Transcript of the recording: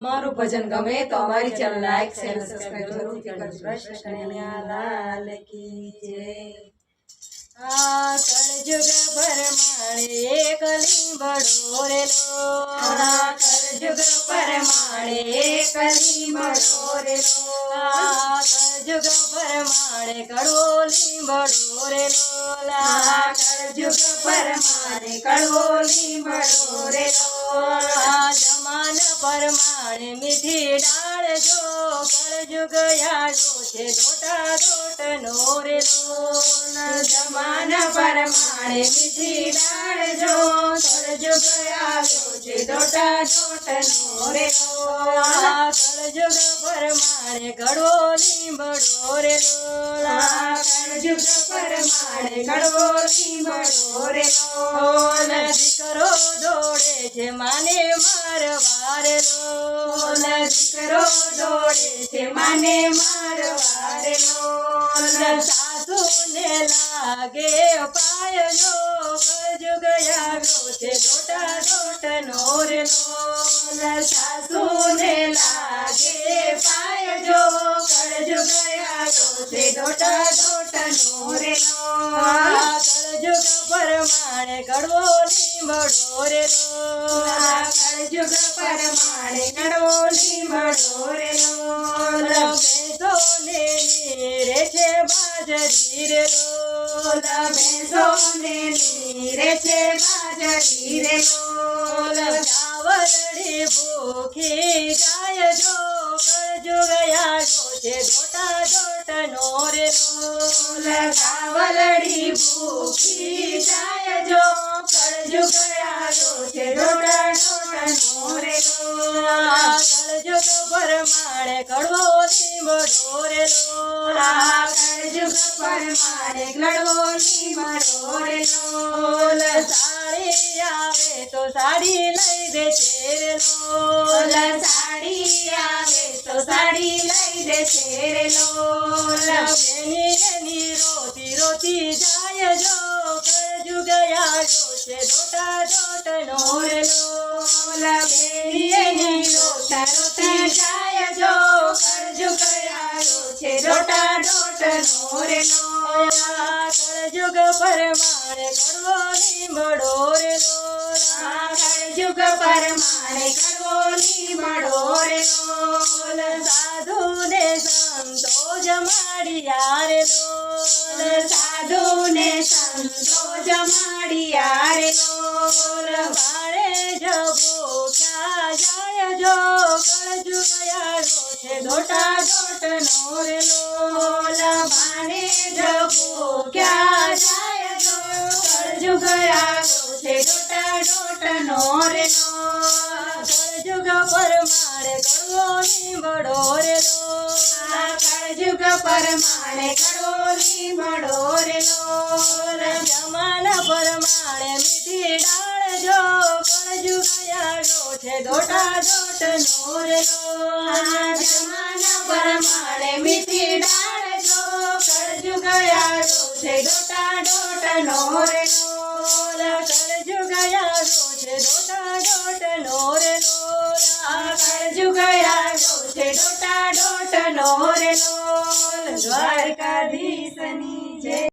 મારું ભજન ગમે તો અમારી ચેનલ લાઈક શેર સબસ્ક્રાઇબ જરૂરથી કરજો। કૃષ્ણ કનૈયા લાલ કી જય। આ કળજુગ પરમાણે એક લીંબડો રેલો, આ કળજુગ પરમાણે એક લીંબડો રેલો, આ કળજુગ પરમાણે કડવો લીંબડો રેલો, આ કળજુગ પરમાણે કડવો લીંબડો રેલો, આ જમાન પરમાણે મીઠી ડાળ જો કળજુગ આવ્યો છે દોટા દોટનો રેલો, જમાન પરમાણે મીઠી ડાળ જો કળજુગ આવ્યો છે દોટા દોટનો રેલો, આ કળજુગ પરમાણે કડવો લીંબડો રેલો, આ કળજુગ પરમાણે કડવો લીંબડો રેલો, દીકરો દોડે છે માને મારવા રેલો, દીકરો દોડે છે માને મારવા રેલો, સાસુને લાગે પાયલો કળજુગ આવ્યો છે દોટા દોટનો રેલો, સાસુને લાગે પાયજો કળજુગ આવ્યો છે દોટા દોટનો રેલો, કળજુગ પરમાણે કડવો લીંબડો રેલો, કળજુગ પરમાણે કડવો લીંબડો રેલો, ભેંસોને નીરે છે બાજરી રેલો, ભેંસોને નીરે છે બાજરી રેલો, ગાવલડી ભૂખી ગાય જો કળજુગ આવ્યો છે દોટા દોટનો રેલો, ગાવલડી ભૂખી ગાય જો કળજુગ આવ્યો છે દોટા દોટનો રેલો, કળજુગ પરમાણે કડવો લીંબડો રેલો, કળજુગ પરમાણે કડવો લીંબડો રેલો, સાડી આવે તો સાડી લઈ દે છે રેલો, સાડી આવે તો સાડી લઈ દે છે રેલો, બેની એની રોતી રોતી જાય જો કળજુગ આવ્યો છે દોટા દોટનો રેલો, બેની એની રોતા રોતા જાય જો કળજુગ આવ્યો છે દોટા દોટનો રેલો, કળજુગ પરમાણે કડવો લીંબડો રેલો, કળજુગ પરમાણે કડવો લીંબડો રેલો, સાધુને સંતો જમાડિયા રેલો, સાધુને સંતો જમાડિયા રેલો, બાળે જબો ક્યાં જાય જો કળજુગ આવ્યો છે દોટા દોટનો રેલો, બાળે જબો ક્યાં જાય જો કળજુગ આવ્યો છે દોટા દોટનો રેલો, કળજુગ પરમાણે કડવો લીંબડો રેલો, કળજુગ પરમાણે કડવો લીંબડો રેલો, જમાન પરમાણે મીઠી ડાળ જો કળજુગ આવ્યો છે દોટા દોટનો રેલો, જમાન પરમાણે મીઠી ડાળ જો કળજુગ આવ્યો છે દોટા દોટનો રેલો, કળજુગ આવ્યો છે દોટા દોટનો રેલો, કળજુગ આવ્યો છે દોટા દોટનો રેલો, દ્વારકાધીશની જય।